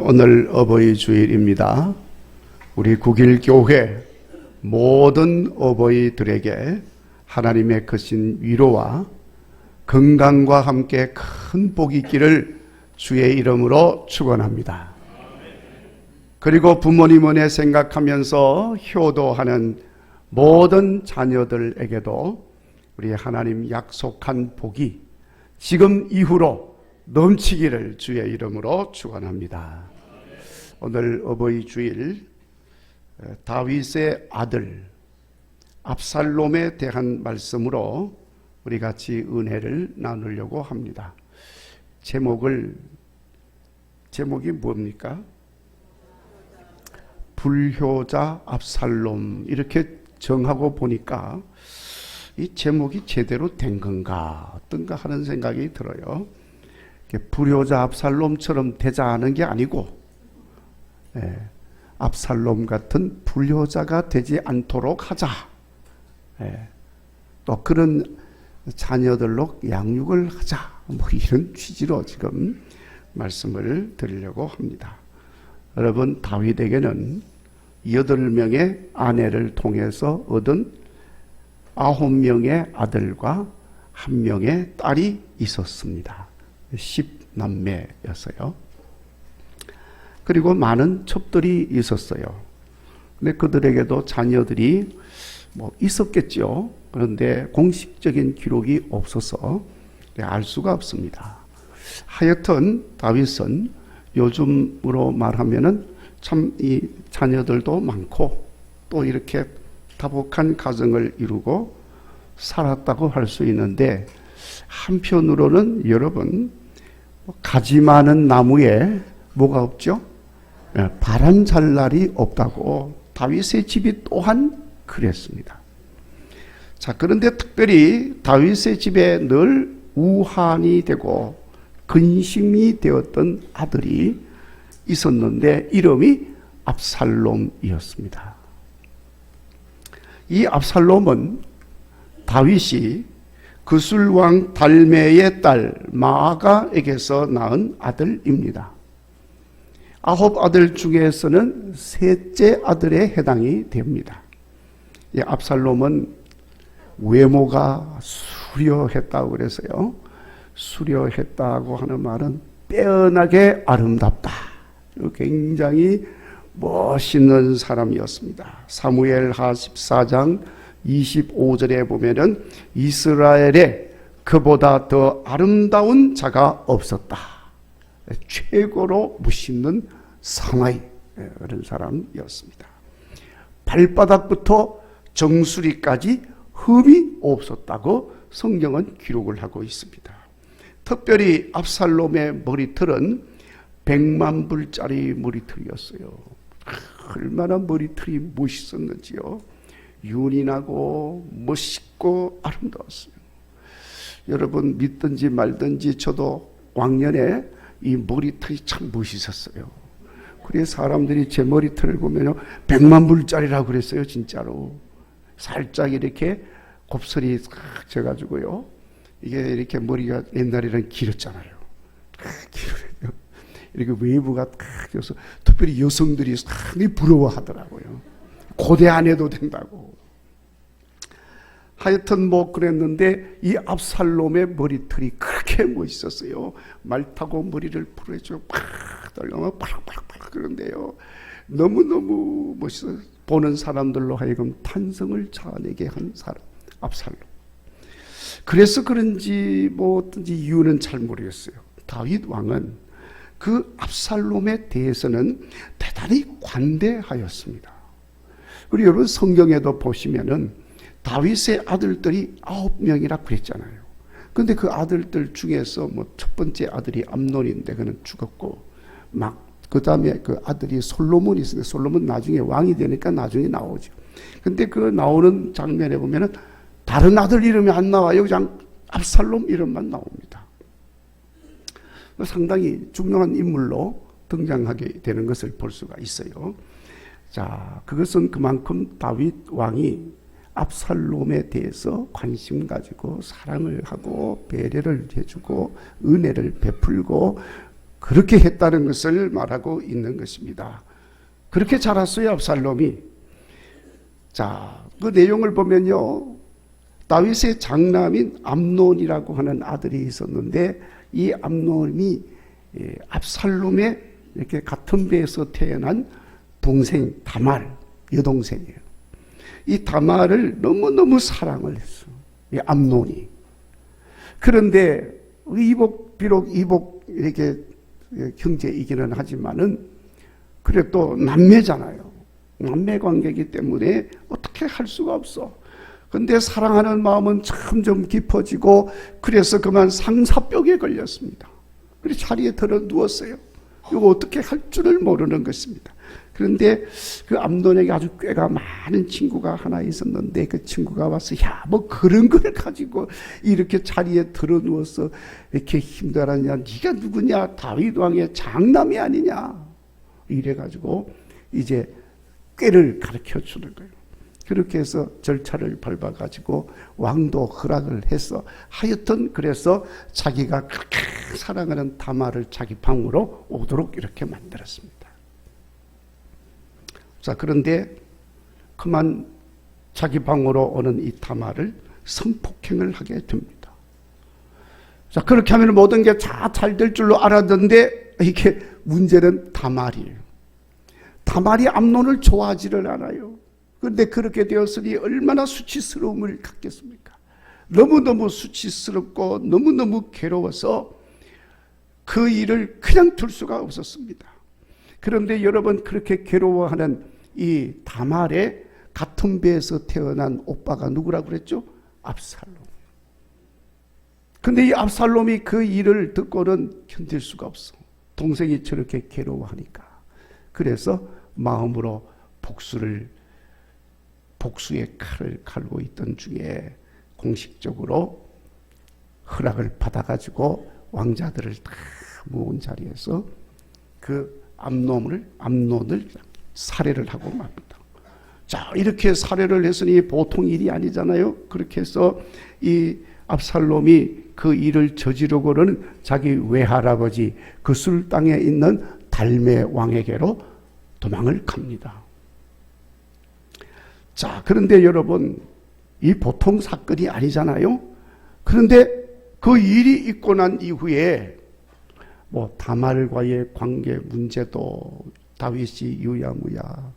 오늘 어버이 주일입니다. 우리 국일교회 모든 어버이들에게 하나님의 크신 위로와 건강과 함께 큰 복이 있기를 주의 이름으로 축원합니다. 그리고 부모님 은혜 생각하면서 효도하는 모든 자녀들에게도 우리 하나님 약속한 복이 지금 이후로 넘치기를 주의 이름으로 축원합니다. 오늘 어버이 주일 다윗의 아들 압살롬에 대한 말씀으로 우리 같이 은혜를 나누려고 합니다. 제목이 뭡니까? 불효자 압살롬, 이렇게 정하고 보니까 이 제목이 제대로 된 건가 어떤가 하는 생각이 들어요. 불효자 압살롬처럼 되자 하는 게 아니고 압살롬 같은 불효자가 되지 않도록 하자, 또 그런 자녀들로 양육을 하자, 뭐 이런 취지로 지금 말씀을 드리려고 합니다. 여러분, 다윗에게는 8명의 아내를 통해서 얻은 9명의 아들과 1명의 딸이 있었습니다. 10남매였어요. 그리고 많은 첩들이 있었어요. 근데 그들에게도 자녀들이 뭐 있었겠죠. 그런데 공식적인 기록이 없어서 알 수가 없습니다. 하여튼 다윗은 요즘으로 말하면은 참 이 자녀들도 많고 또 이렇게 다복한 가정을 이루고 살았다고 할 수 있는데, 한편으로는 여러분, 가지 많은 나무에 뭐가 없죠? 바람 잘 날이 없다고 다윗의 집이 또한 그랬습니다. 자, 그런데 특별히 다윗의 집에 늘 우환이 되고 근심이 되었던 아들이 있었는데 이름이 압살롬이었습니다. 이 압살롬은 다윗이 그술왕 달메의 딸 마아가에게서 낳은 아들입니다. 9 아들 중에서는 셋째 아들에 해당이 됩니다. 이 압살롬은 외모가 수려했다고 그래서요. 수려했다고 하는 말은 빼어나게 아름답다, 굉장히 멋있는 사람이었습니다. 사무엘하 14장 25절에 보면은 이스라엘에 그보다 더 아름다운 자가 없었다. 최고로 멋있는 사나이, 그런 사람이었습니다. 발바닥부터 정수리까지 흠이 없었다고 성경은 기록을 하고 있습니다. 특별히 압살롬의 머리털은 100만 불짜리 머리털이었어요. 얼마나 머리털이 멋있었는지요. 윤이 나고 멋있고 아름다웠어요. 여러분, 믿든지 말든지 저도 왕년에 이 머리털이 참 멋있었어요. 그래서 사람들이 제 머리털을 보면 100만 불짜리라고 그랬어요. 진짜로 살짝 이렇게 곱슬이 싹 져가지고요, 이게 이렇게 머리가 옛날에는 길었잖아요. 길어요. 이렇게 웨이브가 탁 져서 특별히 여성들이 상당히 부러워하더라고요. 고대 안 해도 된다고. 하여튼 뭐 그랬는데 이 압살롬의 머리털이 그렇게 멋있었어요. 말 타고 머리를 풀어줘 팍 떨려면 팍팍팍 그런데요, 너무너무 멋있어 보는 사람들로 하여금 탄성을 자아내게 한 사람, 압살롬. 그래서 그런지 뭐 어떤지 이유는 잘 모르겠어요. 다윗 왕은 그 압살롬에 대해서는 대단히 관대하였습니다. 그리고 여러분, 성경에도 보시면은 다윗의 아들들이 9명이라 그랬잖아요. 근데 그 아들들 중에서 뭐 첫 번째 아들이 암논인데 그는 죽었고, 막 그 다음에 그 아들이 솔로몬이 있었는데 솔로몬 나중에 왕이 되니까 나중에 나오죠. 근데 그 나오는 장면에 보면은 다른 아들 이름이 안 나와요. 그냥 압살롬 이름만 나옵니다. 상당히 중요한 인물로 등장하게 되는 것을 볼 수가 있어요. 자, 그것은 그만큼 다윗 왕이 압살롬에 대해서 관심 가지고 사랑을 하고 배려를 해주고 은혜를 베풀고 그렇게 했다는 것을 말하고 있는 것입니다. 그렇게 자랐어요, 압살롬이. 자, 그 내용을 보면요, 다윗의 장남인 암논이라고 하는 아들이 있었는데, 이 암논이 압살롬의 이렇게 같은 배에서 태어난 동생 다말, 여동생이에요. 이 다말을 너무너무 사랑을 했어, 이 암논이. 그런데 비록 이복 이렇게 형제이기는 하지만은 그래도 남매잖아요. 남매 관계이기 때문에 어떻게 할 수가 없어. 근데 사랑하는 마음은 점점 깊어지고, 그래서 그만 상사병에 걸렸습니다. 그래서 자리에 들어 누웠어요. 이거 어떻게 할 줄을 모르는 것입니다. 그런데 그 암논에게 아주 꾀가 많은 친구가 하나 있었는데, 그 친구가 와서 야, 뭐 그런 걸 가지고 이렇게 자리에 들어 누워서 이렇게 힘들었냐, 네가 누구냐, 다윗 왕의 장남이 아니냐, 이래가지고 이제 꾀를 가르쳐 주는 거예요. 그렇게 해서 절차를 밟아가지고 왕도 허락을 해서, 하여튼 그래서 자기가 그렇게 사랑하는 다말을 자기 방으로 오도록 이렇게 만들었습니다. 자, 그런데 그만 자기 방으로 오는 이 다말을 성폭행을 하게 됩니다. 자, 그렇게 하면 모든 게 다 잘 될 줄로 알았는데, 이게 문제는 다말이에요. 다말이 암논을 좋아하지를 않아요. 그런데 그렇게 되었으니 얼마나 수치스러움을 갖겠습니까? 너무너무 수치스럽고 너무너무 괴로워서 그 일을 그냥 둘 수가 없었습니다. 그런데 여러분, 그렇게 괴로워하는 이 다말의 같은 배에서 태어난 오빠가 누구라고 그랬죠? 압살롬. 근데 이 압살롬이 그 일을 듣고는 견딜 수가 없어. 동생이 저렇게 괴로워하니까. 그래서 마음으로 복수의 칼을 갈고 있던 중에 공식적으로 허락을 받아가지고 왕자들을 다 모은 자리에서 그 암논을 살해를 하고 맙니다. 자, 이렇게 살해를 했으니 보통 일이 아니잖아요. 그렇게 해서 이 압살롬이 그 일을 저지르고는 자기 외할아버지 그술 땅에 있는 달메 왕에게로 도망을 갑니다. 자, 그런데 여러분, 이 보통 사건이 아니잖아요. 그런데 그 일이 있고 난 이후에 뭐 다말과의 관계 문제도 다윗이 유야무야,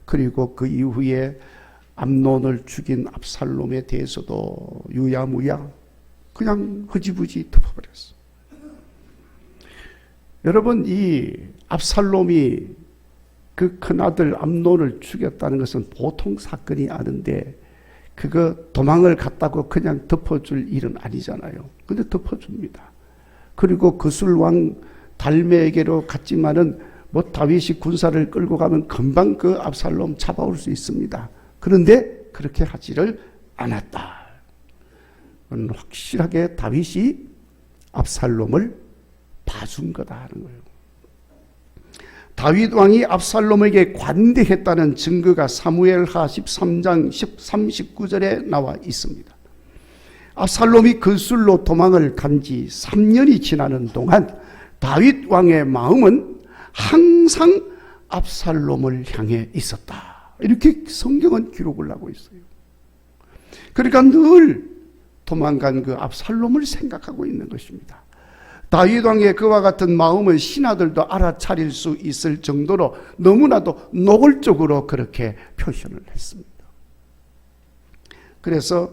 그리고 그 이후에 암논을 죽인 압살롬에 대해서도 유야무야, 그냥 흐지부지 덮어버렸어. 여러분, 이 압살롬이 그 큰아들 암논을 죽였다는 것은 보통 사건이 아닌데, 그거 도망을 갔다고 그냥 덮어줄 일은 아니잖아요. 근데 덮어줍니다. 그리고 그술왕 달메에게로 갔지만은 뭐 다윗이 군사를 끌고 가면 금방 그 압살롬 잡아올 수 있습니다. 그런데 그렇게 하지를 않았다. 확실하게 다윗이 압살롬을 봐준 거다 하는 거예요. 다윗 왕이 압살롬에게 관대했다는 증거가 사무엘하 13장 39절에 나와 있습니다. 압살롬이 그술로 도망을 간 지 3년이 지나는 동안 다윗 왕의 마음은 항상 압살롬을 향해 있었다. 이렇게 성경은 기록을 하고 있어요. 그러니까 늘 도망간 그 압살롬을 생각하고 있는 것입니다. 다윗 왕의 그와 같은 마음을 신하들도 알아차릴 수 있을 정도로 너무나도 노골적으로 그렇게 표현을 했습니다. 그래서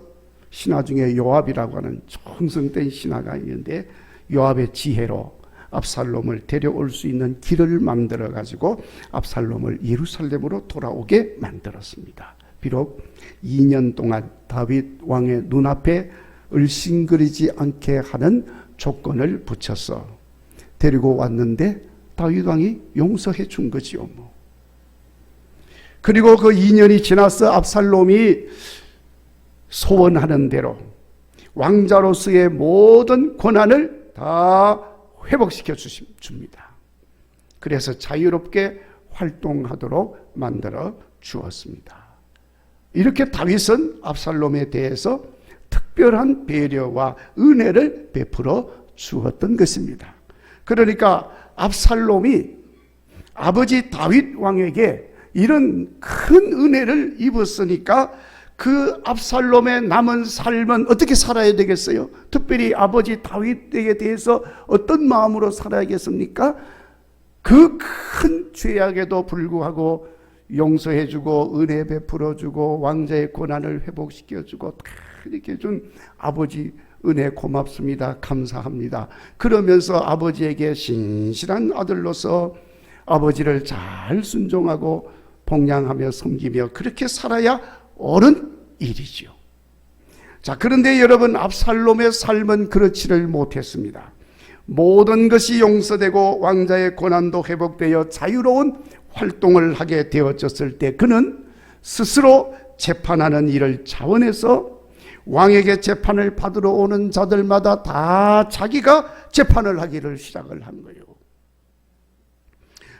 신하 중에 요압이라고 하는 총성된 신하가 있는데, 요압의 지혜로 압살롬을 데려올 수 있는 길을 만들어 가지고 압살롬을 예루살렘으로 돌아오게 만들었습니다. 비록 2년 동안 다윗 왕의 눈앞에 을싱거리지 않게 하는 조건을 붙여서 데리고 왔는데 다윗 왕이 용서해 준 거지요. 그리고 그 2년이 지나서 압살롬이 소원하는 대로 왕자로서의 모든 권한을 다 회복시켜 줍니다. 그래서 자유롭게 활동하도록 만들어 주었습니다. 이렇게 다윗은 압살롬에 대해서 특별한 배려와 은혜를 베풀어 주었던 것입니다. 그러니까 압살롬이 아버지 다윗 왕에게 이런 큰 은혜를 입었으니까 그 압살롬의 남은 삶은 어떻게 살아야 되겠어요? 특별히 아버지 다윗에 대해서 어떤 마음으로 살아야겠습니까? 그 큰 죄악에도 불구하고 용서해주고 은혜 베풀어주고 왕자의 권한을 회복시켜주고 다 이렇게 준 아버지 은혜 고맙습니다. 감사합니다. 그러면서 아버지에게 신실한 아들로서 아버지를 잘 순종하고 복양하며 섬기며 그렇게 살아야 옳은 일이죠. 자, 그런데 여러분, 압살롬의 삶은 그렇지를 못했습니다. 모든 것이 용서되고 왕자의 권한도 회복되어 자유로운 활동을 하게 되어졌을 때 그는 스스로 재판하는 일을 차원해서 왕에게 재판을 받으러 오는 자들마다 다 자기가 재판을 하기를 시작을 한 거예요.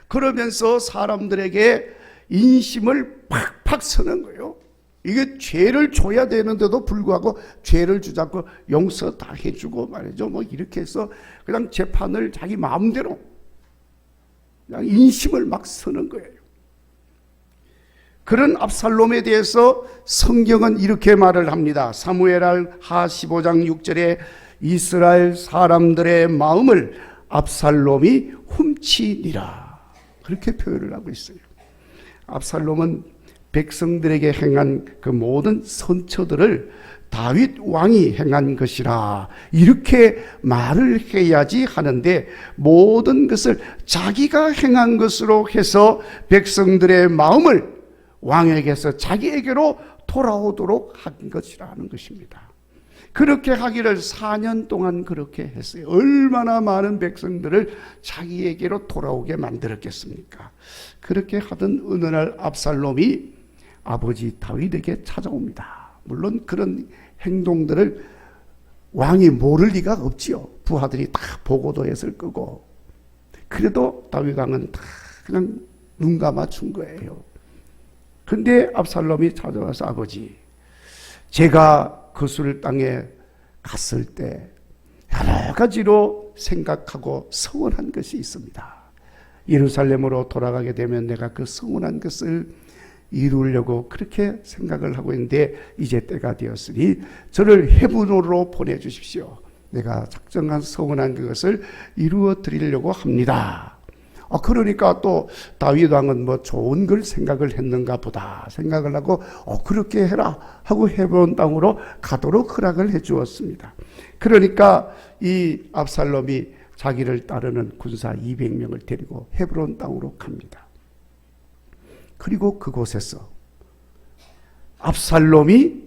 그러면서 사람들에게 인심을 팍팍 서는 거예요. 이게 죄를 줘야 되는데도 불구하고 죄를 주지 않고 용서 다 해주고 말이죠. 뭐 이렇게 해서 그냥 재판을 자기 마음대로 그냥 인심을 막 서는 거예요. 그런 압살롬에 대해서 성경은 이렇게 말을 합니다. 사무엘하 15장 6절에 이스라엘 사람들의 마음을 압살롬이 훔치니라, 그렇게 표현을 하고 있어요. 압살롬은 백성들에게 행한 그 모든 선처들을 다윗 왕이 행한 것이라 이렇게 말을 해야지 하는데, 모든 것을 자기가 행한 것으로 해서 백성들의 마음을 왕에게서 자기에게로 돌아오도록 한 것이라는 것입니다. 그렇게 하기를 4년 동안 그렇게 했어요. 얼마나 많은 백성들을 자기에게로 돌아오게 만들었겠습니까? 그렇게 하던 어느 날 압살롬이 아버지 다윗에게 찾아옵니다. 물론 그런 행동들을 왕이 모를 리가 없지요. 부하들이 다 보고도 했을 거고. 그래도 다윗 왕은 다 그냥 눈 감아준 거예요. 근데 압살롬이 찾아와서, 아버지, 제가 거술 땅에 갔을 때 여러 가지로 생각하고 서운한 것이 있습니다. 예루살렘으로 돌아가게 되면 내가 그 서운한 것을 이루려고 그렇게 생각을 하고 있는데 이제 때가 되었으니 저를 헤브론으로 보내주십시오. 내가 작정한 서운한 그것을 이루어 드리려고 합니다. 그러니까 또 다윗 왕은 뭐 좋은 걸 생각을 했는가 보다 생각을 하고 그렇게 해라 하고 헤브론 땅으로 가도록 허락을 해 주었습니다. 그러니까 이 압살롬이 자기를 따르는 군사 200명을 데리고 헤브론 땅으로 갑니다. 그리고 그곳에서 압살롬이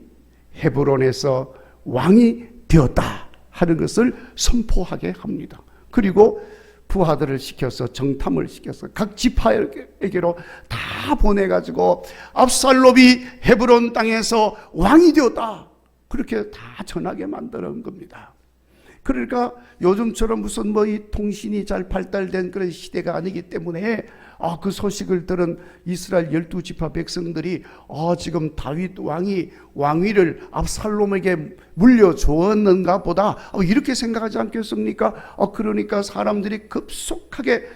헤브론에서 왕이 되었다 하는 것을 선포하게 합니다. 그리고 부하들을 시켜서 정탐을 시켜서 각 지파에게로 다 보내가지고 압살롬이 헤브론 땅에서 왕이 되었다, 그렇게 다 전하게 만드는 겁니다. 그러니까 요즘처럼 무슨 뭐 이 통신이 잘 발달된 그런 시대가 아니기 때문에 그 소식을 들은 이스라엘 12지파 백성들이 지금 다윗 왕이 왕위를 압살롬에게 물려주었는가 보다 이렇게 생각하지 않겠습니까? 그러니까 사람들이 급속하게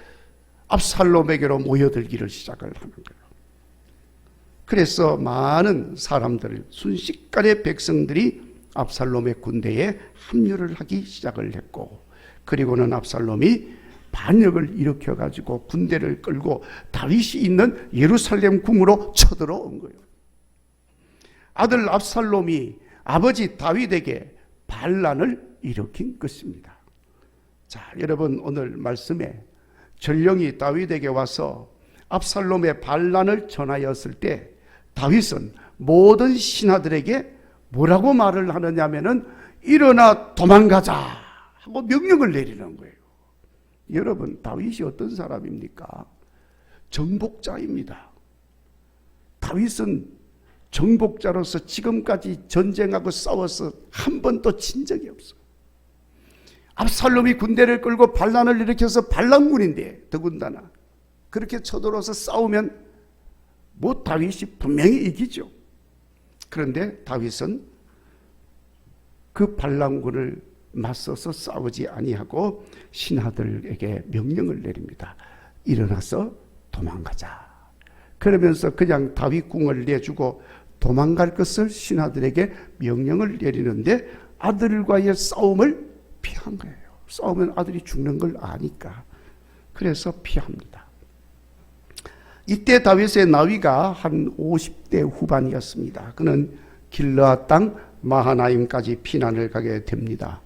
압살롬에게로 모여들기를 시작을 하는 거예요. 그래서 많은 사람들, 순식간에 백성들이 압살롬의 군대에 합류를 하기 시작을 했고, 그리고는 압살롬이 반역을 일으켜가지고 군대를 끌고 다윗이 있는 예루살렘 궁으로 쳐들어온 거예요. 아들 압살롬이 아버지 다윗에게 반란을 일으킨 것입니다. 자, 여러분, 오늘 말씀에 전령이 다윗에게 와서 압살롬의 반란을 전하였을 때 다윗은 모든 신하들에게 뭐라고 말을 하느냐면은 일어나 도망가자 하고 명령을 내리는 거예요. 여러분, 다윗이 어떤 사람입니까? 정복자입니다. 다윗은 정복자로서 지금까지 전쟁하고 싸워서 한 번도 진 적이 없어요. 압살롬이 군대를 끌고 반란을 일으켜서 반란군인데 더군다나 그렇게 쳐들어서 싸우면 뭐 다윗이 분명히 이기죠. 그런데 다윗은 그 반란군을 맞서서 싸우지 아니하고 신하들에게 명령을 내립니다. 일어나서 도망가자. 그러면서 그냥 다윗 궁을 내주고 도망갈 것을 신하들에게 명령을 내리는데 아들과의 싸움을 피한 거예요. 싸우면 아들이 죽는 걸 아니까. 그래서 피합니다. 이때 다윗의 나이가 한 50대 후반이었습니다. 그는 길르앗 땅 마하나임까지 피난을 가게 됩니다.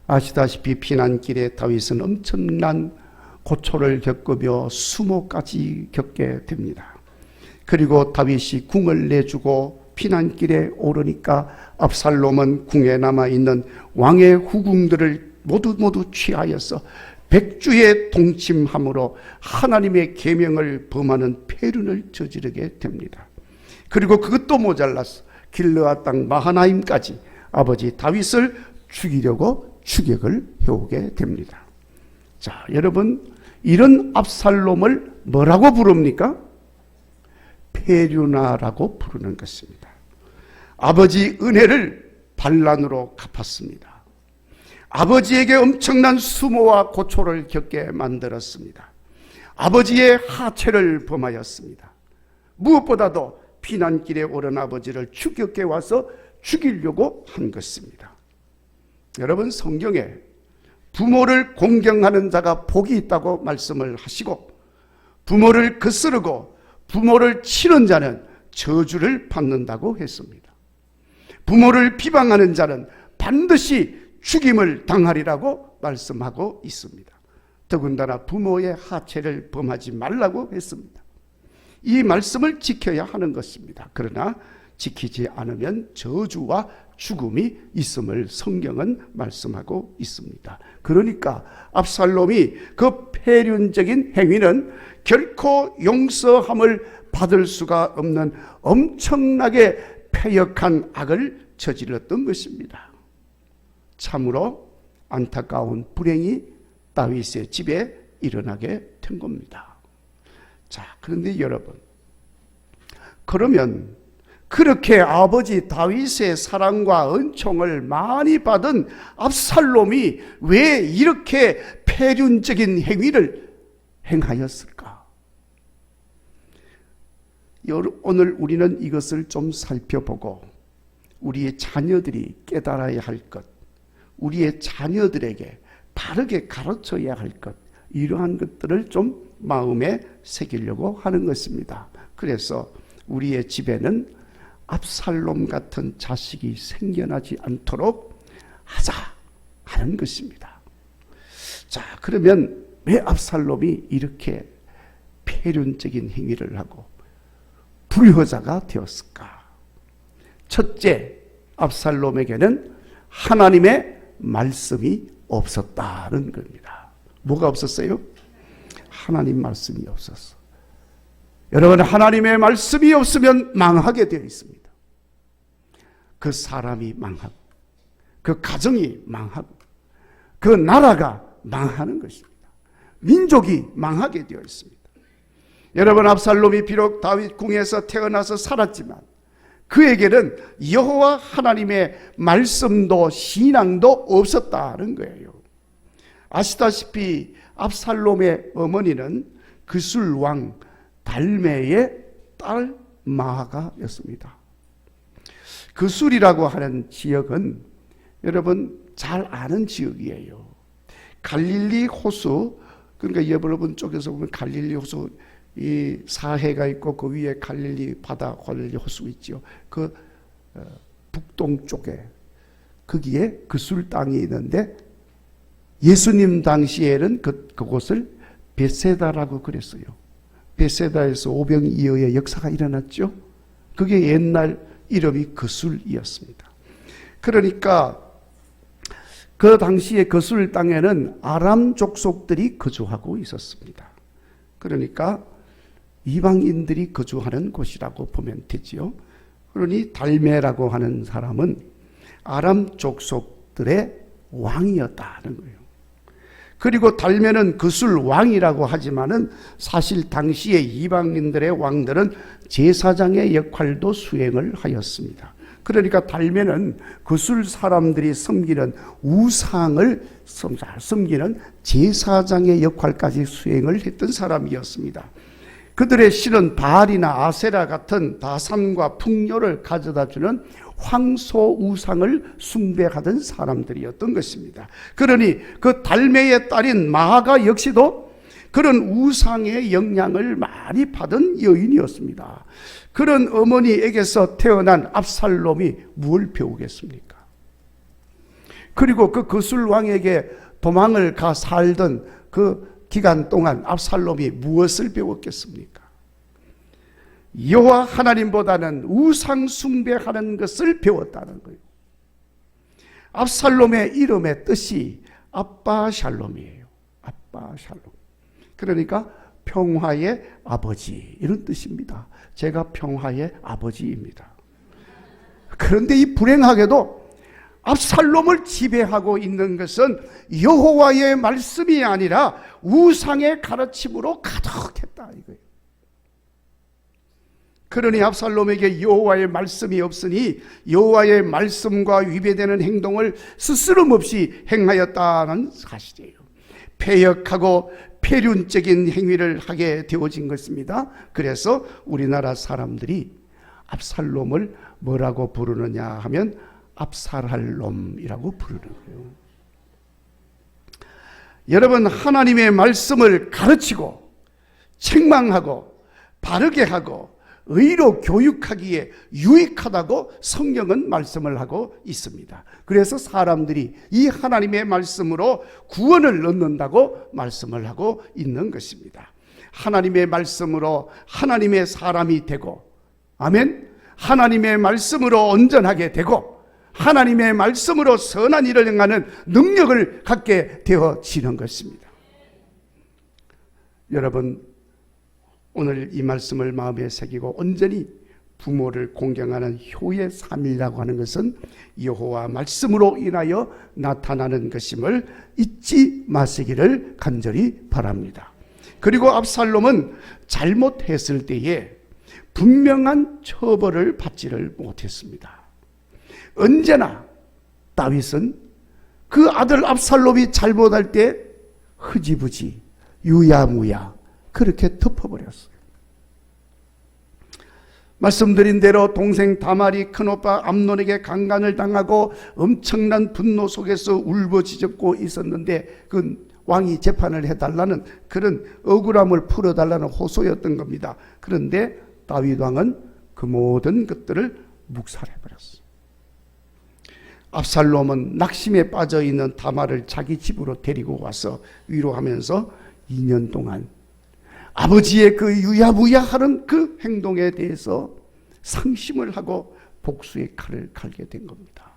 아시다시피 피난길에 다윗은 엄청난 고초를 겪으며 수모까지 겪게 됩니다. 그리고 다윗이 궁을 내주고 피난길에 오르니까 압살롬은 궁에 남아있는 왕의 후궁들을 모두 취하여서 백주에 동침함으로 하나님의 계명을 범하는 폐륜을 저지르게 됩니다. 그리고 그것도 모자라서 길르앗 땅 마하나임까지 아버지 다윗을 죽이려고 추격을 해오게 됩니다. 자, 여러분, 이런 압살롬을 뭐라고 부릅니까? 폐륜아라고 부르는 것입니다. 아버지 은혜를 반란으로 갚았습니다. 아버지에게 엄청난 수모와 고초를 겪게 만들었습니다. 아버지의 하체를 범하였습니다. 무엇보다도 피난길에 오른 아버지를 추격해 와서 죽이려고 한 것입니다. 여러분, 성경에 부모를 공경하는 자가 복이 있다고 말씀을 하시고 부모를 거스르고 부모를 치는 자는 저주를 받는다고 했습니다. 부모를 비방하는 자는 반드시 죽임을 당하리라고 말씀하고 있습니다. 더군다나 부모의 하체를 범하지 말라고 했습니다. 이 말씀을 지켜야 하는 것입니다. 그러나 지키지 않으면 저주와 죽음이 있음을 성경은 말씀하고 있습니다. 그러니까 압살롬이 그 폐륜적인 행위는 결코 용서함을 받을 수가 없는 엄청나게 패역한 악을 저질렀던 것입니다. 참으로 안타까운 불행이 다윗의 집에 일어나게 된 겁니다. 자, 그런데 여러분, 그러면 그렇게 아버지 다윗의 사랑과 은총을 많이 받은 압살롬이 왜 이렇게 폐륜적인 행위를 행하였을까? 오늘 우리는 이것을 좀 살펴보고 우리의 자녀들이 깨달아야 할 것, 우리의 자녀들에게 바르게 가르쳐야 할 것, 이러한 것들을 좀 마음에 새기려고 하는 것입니다. 그래서 우리의 집에는 압살롬 같은 자식이 생겨나지 않도록 하자 하는 것입니다. 자, 그러면 왜 압살롬이 이렇게 폐륜적인 행위를 하고 불효자가 되었을까? 첫째, 압살롬에게는 하나님의 말씀이 없었다는 겁니다. 뭐가 없었어요? 하나님 말씀이 없었어. 여러분, 하나님의 말씀이 없으면 망하게 되어 있습니다. 그 사람이 망하고 그 가정이 망하고 그 나라가 망하는 것입니다. 민족이 망하게 되어 있습니다. 여러분, 압살롬이 비록 다윗 궁에서 태어나서 살았지만 그에게는 여호와 하나님의 말씀도 신앙도 없었다는 거예요. 아시다시피 압살롬의 어머니는 그술 왕 달메의 딸 마아가였습니다. 그술이라고 하는 지역은 여러분 잘 아는 지역이에요. 갈릴리 호수, 그러니까 여러분 쪽에서 보면 갈릴리 호수 이 사해가 있고 그 위에 갈릴리 바다, 갈릴리 호수 있죠. 그 북동 쪽에 거기에 그술 땅이 있는데 예수님 당시에는 그곳을 베세다라고 그랬어요. 베세다에서 오병이어의 역사가 일어났죠. 그게 옛날 이름이 그술이었습니다. 그러니까 그 당시에 그술 땅에는 아람 족속들이 거주하고 있었습니다. 그러니까 이방인들이 거주하는 곳이라고 보면 되지요. 그러니 달메라고 하는 사람은 아람 족속들의 왕이었다는 거예요. 그리고 달메는 그술 왕이라고 하지만은 사실 당시에 이방인들의 왕들은 제사장의 역할도 수행을 하였습니다. 그러니까 달매는 그술 사람들이 섬기는 우상을 섬기는 제사장의 역할까지 수행을 했던 사람이었습니다. 그들의 신은 바알이나 아세라 같은 다산과 풍요를 가져다주는 황소 우상을 숭배하던 사람들이었던 것입니다. 그러니 그 달매의 딸인 마아가 역시도 그런 우상의 영향을 많이 받은 여인이었습니다. 그런 어머니에게서 태어난 압살롬이 무엇을 배우겠습니까? 그리고 그 그술 왕에게 도망을 가 살던 그 기간 동안 압살롬이 무엇을 배웠겠습니까? 여호와 하나님보다는 우상 숭배하는 것을 배웠다는 거예요. 압살롬의 이름의 뜻이 아빠 샬롬이에요. 아빠 샬롬. 그러니까 평화의 아버지, 이런 뜻입니다. 제가 평화의 아버지입니다. 그런데 이 불행하게도 압살롬을 지배하고 있는 것은 여호와의 말씀이 아니라 우상의 가르침으로 가득했다 이거예요. 그러니 압살롬에게 여호와의 말씀이 없으니 여호와의 말씀과 위배되는 행동을 스스럼없이 행하였다는 사실이에요. 패역하고 폐륜적인 행위를 하게 되어진 것입니다. 그래서 우리나라 사람들이 압살롬을 뭐라고 부르느냐 하면 압살할 놈이라고 부르는 거예요. 여러분, 하나님의 말씀을 가르치고 책망하고 바르게 하고 의로 교육하기에 유익하다고 성경은 말씀을 하고 있습니다. 그래서 사람들이 이 하나님의 말씀으로 구원을 얻는다고 말씀을 하고 있는 것입니다. 하나님의 말씀으로 하나님의 사람이 되고, 아멘, 하나님의 말씀으로 온전하게 되고 하나님의 말씀으로 선한 일을 행하는 능력을 갖게 되어지는 것입니다. 여러분, 오늘 이 말씀을 마음에 새기고 온전히 부모를 공경하는 효의 3일이라고 하는 것은 여호와 말씀으로 인하여 나타나는 것임을 잊지 마시기를 간절히 바랍니다. 그리고 압살롬은 잘못했을 때에 분명한 처벌을 받지를 못했습니다. 언제나 다윗은 그 아들 압살롬이 잘못할 때 흐지부지 유야무야 그렇게 덮어버렸어요. 말씀드린 대로 동생 다말이 큰오빠 암논에게 강간을 당하고 엄청난 분노 속에서 울부짖고 있었는데 그 왕이 재판을 해달라는 그런 억울함을 풀어달라는 호소였던 겁니다. 그런데 다윗 왕은 그 모든 것들을 묵살해버렸어요. 압살롬은 낙심에 빠져있는 다말을 자기 집으로 데리고 와서 위로하면서 2년 동안 아버지의 그 유야무야하는 그 행동에 대해서 상심을 하고 복수의 칼을 갈게 된 겁니다.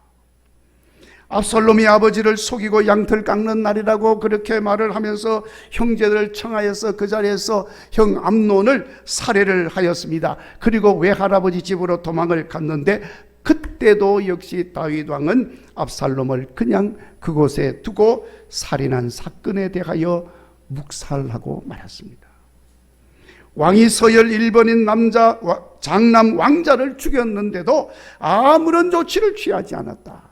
압살롬이 아버지를 속이고 양털 깎는 날이라고 그렇게 말을 하면서 형제들을 청하여서 그 자리에서 형 암논을 살해를 하였습니다. 그리고 외할아버지 집으로 도망을 갔는데 그때도 역시 다윗 왕은 압살롬을 그냥 그곳에 두고 살인한 사건에 대하여 묵살하고 말았습니다. 왕이 서열 1번인 남자 장남 왕자를 죽였는데도 아무런 조치를 취하지 않았다.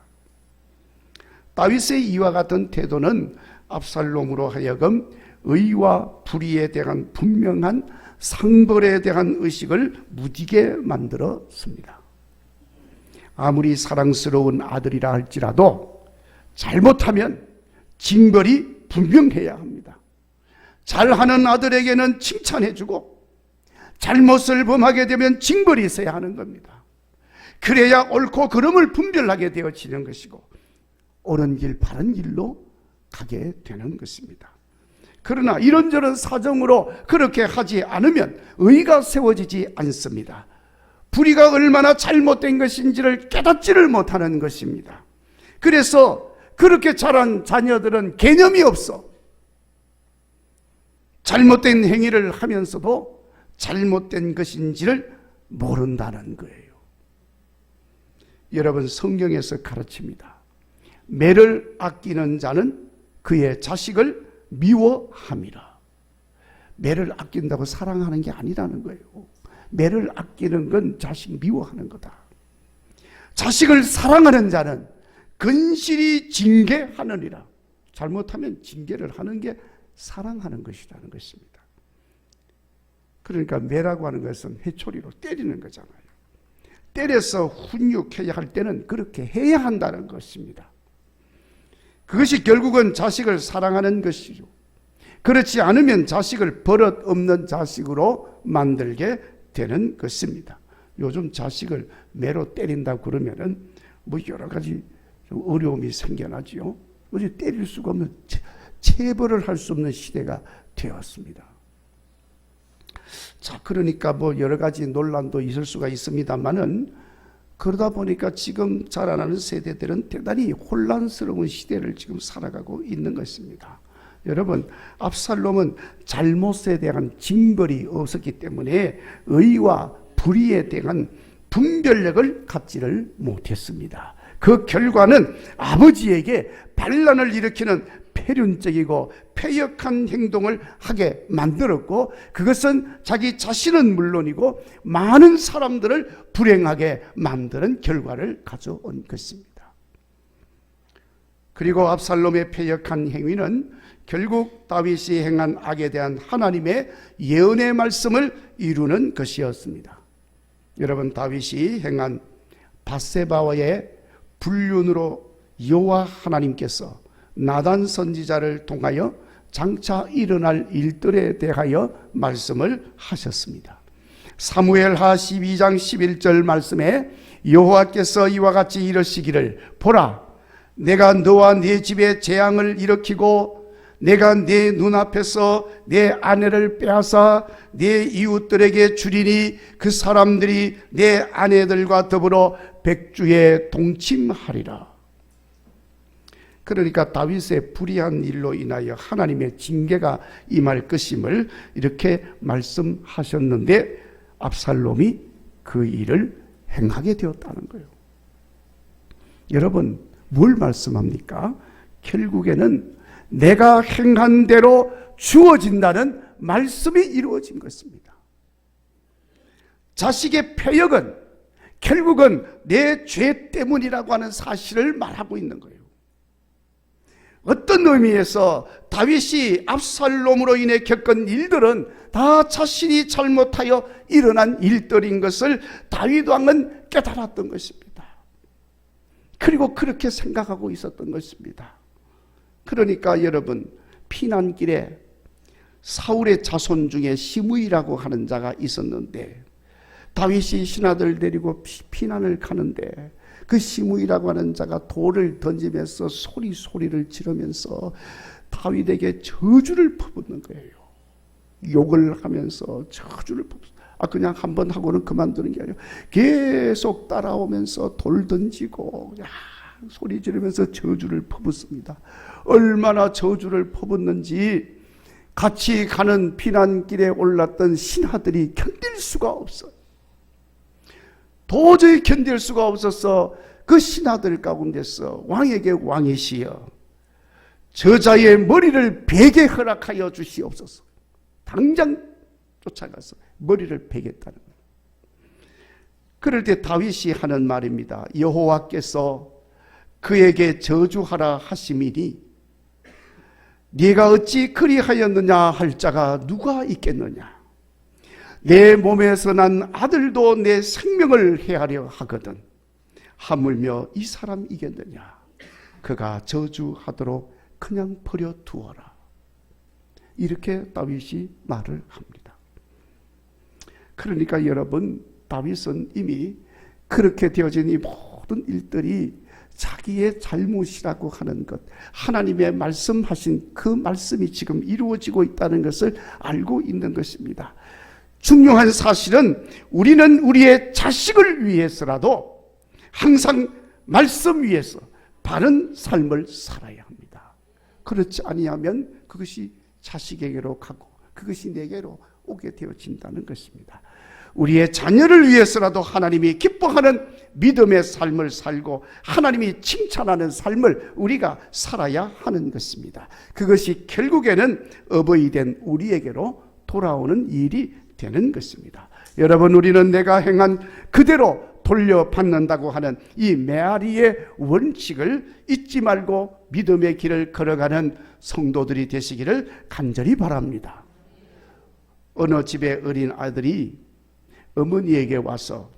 다윗의 이와 같은 태도는 압살롬으로 하여금 의와 불의에 대한 분명한 상벌에 대한 의식을 무디게 만들었습니다. 아무리 사랑스러운 아들이라 할지라도 잘못하면 징벌이 분명해야 합니다. 잘하는 아들에게는 칭찬해주고 잘못을 범하게 되면 징벌이 있어야 하는 겁니다. 그래야 옳고 그름을 분별하게 되어지는 것이고 옳은 길 바른 길로 가게 되는 것입니다. 그러나 이런저런 사정으로 그렇게 하지 않으면 의가 세워지지 않습니다. 불의가 얼마나 잘못된 것인지를 깨닫지를 못하는 것입니다. 그래서 그렇게 자란 자녀들은 개념이 없어 잘못된 행위를 하면서도 잘못된 것인지를 모른다는 거예요. 여러분, 성경에서 가르칩니다. 매를 아끼는 자는 그의 자식을 미워함이라. 매를 아낀다고 사랑하는 게 아니라는 거예요. 매를 아끼는 건 자식 미워하는 거다. 자식을 사랑하는 자는 근실히 징계하느니라. 잘못하면 징계를 하는 게 사랑하는 것이라는 것입니다. 그러니까 매라고 하는 것은 회초리로 때리는 거잖아요. 때려서 훈육해야 할 때는 그렇게 해야 한다는 것입니다. 그것이 결국은 자식을 사랑하는 것이죠. 그렇지 않으면 자식을 버릇 없는 자식으로 만들게 되는 것입니다. 요즘 자식을 매로 때린다고 그러면은 뭐 여러 가지 어려움이 생겨나지요. 어제 때릴 수가 없는, 체벌을 할 수 없는 시대가 되었습니다. 자, 그러니까 뭐 여러 가지 논란도 있을 수가 있습니다만은, 그러다 보니까 지금 자라나는 세대들은 대단히 혼란스러운 시대를 지금 살아가고 있는 것입니다. 여러분, 압살롬은 잘못에 대한 징벌이 없었기 때문에 의와 불의에 대한 분별력을 갖지를 못했습니다. 그 결과는 아버지에게 반란을 일으키는 폐륜적이고 폐역한 행동을 하게 만들었고, 그것은 자기 자신은 물론이고 많은 사람들을 불행하게 만드는 결과를 가져온 것입니다. 그리고 압살롬의 폐역한 행위는 결국 다윗이 행한 악에 대한 하나님의 예언의 말씀을 이루는 것이었습니다. 여러분, 다윗이 행한 밧세바와의 불륜으로 여호와 하나님께서 나단 선지자를 통하여 장차 일어날 일들에 대하여 말씀을 하셨습니다. 사무엘하 12장 11절 말씀에 여호와께서 이와 같이 이르시기를, 보라, 내가 너와 네 집에 재앙을 일으키고 내가 네 눈앞에서 내 아내를 빼앗아 내 이웃들에게 주리니 그 사람들이 내 아내들과 더불어 백주에 동침하리라. 그러니까 다윗의 불의한 일로 인하여 하나님의 징계가 임할 것임을 이렇게 말씀하셨는데, 압살롬이 그 일을 행하게 되었다는 거예요. 여러분, 뭘 말씀합니까? 결국에는 내가 행한 대로 주어진다는 말씀이 이루어진 것입니다. 자식의 폐역은 결국은 내 죄 때문이라고 하는 사실을 말하고 있는 거예요. 어떤 의미에서 다윗이 압살롬으로 인해 겪은 일들은 다 자신이 잘못하여 일어난 일들인 것을 다윗 왕은 깨달았던 것입니다. 그리고 그렇게 생각하고 있었던 것입니다. 그러니까 여러분, 피난길에 사울의 자손 중에 시므이라고 하는 자가 있었는데, 다윗이 신하들 데리고 피난을 가는데 그 시므이라고 하는 자가 돌을 던지면서 소리를 지르면서 다윗에게 저주를 퍼붓는 거예요. 욕을 하면서 저주를 퍼붓는, 그냥 한번 하고는 그만두는 게 아니라 계속 따라오면서 돌 던지고 소리 지르면서 저주를 퍼붓습니다. 얼마나 저주를 퍼붓는지 같이 가는 피난길에 올랐던 신하들이 견딜 수가 없어요. 도저히 견딜 수가 없어서 그 신하들 가운데서 왕에게, 왕이시여 저자의 머리를 베게 허락하여 주시옵소서. 당장 쫓아가서 머리를 베겠다는 거예요. 그럴 때 다윗이 하는 말입니다. 여호와께서 그에게 저주하라 하심이니 네가 어찌 그리하였느냐 할 자가 누가 있겠느냐. 내 몸에서 난 아들도 내 생명을 해하려 하거든 하물며 이 사람 이겠느냐. 그가 저주하도록 그냥 버려 두어라. 이렇게 다윗이 말을 합니다. 그러니까 여러분, 다윗은 이미 그렇게 되어진 이 모든 일들이 자기의 잘못이라고 하는 것, 하나님의 말씀하신 그 말씀이 지금 이루어지고 있다는 것을 알고 있는 것입니다. 중요한 사실은 우리는 우리의 자식을 위해서라도 항상 말씀 위에서 바른 삶을 살아야 합니다. 그렇지 아니하면 그것이 자식에게로 가고 그것이 내게로 오게 되어진다는 것입니다. 우리의 자녀를 위해서라도 하나님이 기뻐하는 믿음의 삶을 살고 하나님이 칭찬하는 삶을 우리가 살아야 하는 것입니다. 그것이 결국에는 어버이 된 우리에게로 돌아오는 일이 되는 것입니다. 여러분, 우리는 내가 행한 그대로 돌려받는다고 하는 이 메아리의 원칙을 잊지 말고 믿음의 길을 걸어가는 성도들이 되시기를 간절히 바랍니다. 어느 집의 어린 아들이 어머니에게 와서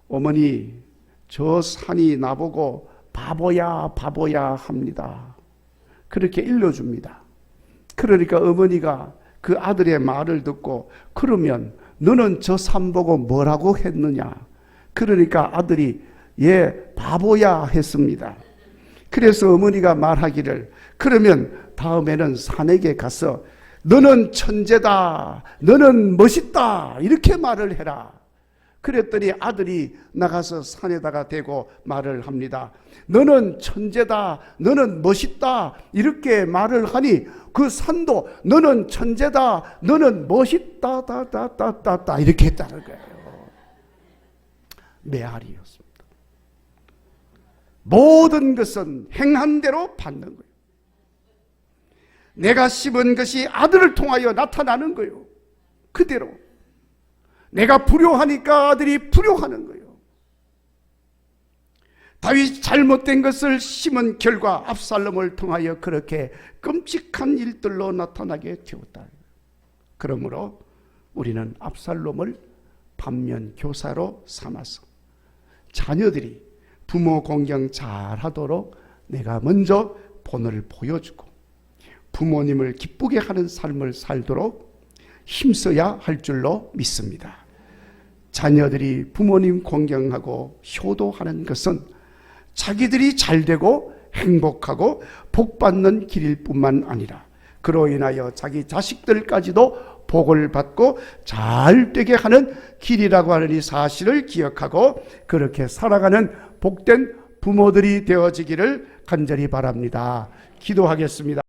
어머니, 저 산이 나보고 바보야 바보야 합니다. 그렇게 일러줍니다. 그러니까 어머니가 그 아들의 말을 듣고 그러면 너는 저 산 보고 뭐라고 했느냐? 그러니까 아들이 예 바보야 했습니다. 그래서 어머니가 말하기를 그러면 다음에는 산에게 가서 너는 천재다, 너는 멋있다 이렇게 말을 해라. 그랬더니 아들이 나가서 산에다가 대고 말을 합니다. 너는 천재다, 너는 멋있다 이렇게 말을 하니 그 산도 너는 천재다, 너는 멋있다 다다다다다 이렇게 했다는 거예요. 메아리였습니다. 모든 것은 행한 대로 받는 거예요. 내가 심은 것이 아들을 통하여 나타나는 거예요. 그대로. 내가 불효하니까 아들이 불효하는 거예요. 다윗이 잘못된 것을 심은 결과 압살롬을 통하여 그렇게 끔찍한 일들로 나타나게 되었다. 그러므로 우리는 압살롬을 반면 교사로 삼아서 자녀들이 부모 공경 잘하도록 내가 먼저 본을 보여주고 부모님을 기쁘게 하는 삶을 살도록 힘써야 할 줄로 믿습니다. 자녀들이 부모님 공경하고 효도하는 것은 자기들이 잘되고 행복하고 복받는 길일 뿐만 아니라 그로 인하여 자기 자식들까지도 복을 받고 잘되게 하는 길이라고 하는 이 사실을 기억하고 그렇게 살아가는 복된 부모들이 되어지기를 간절히 바랍니다. 기도하겠습니다.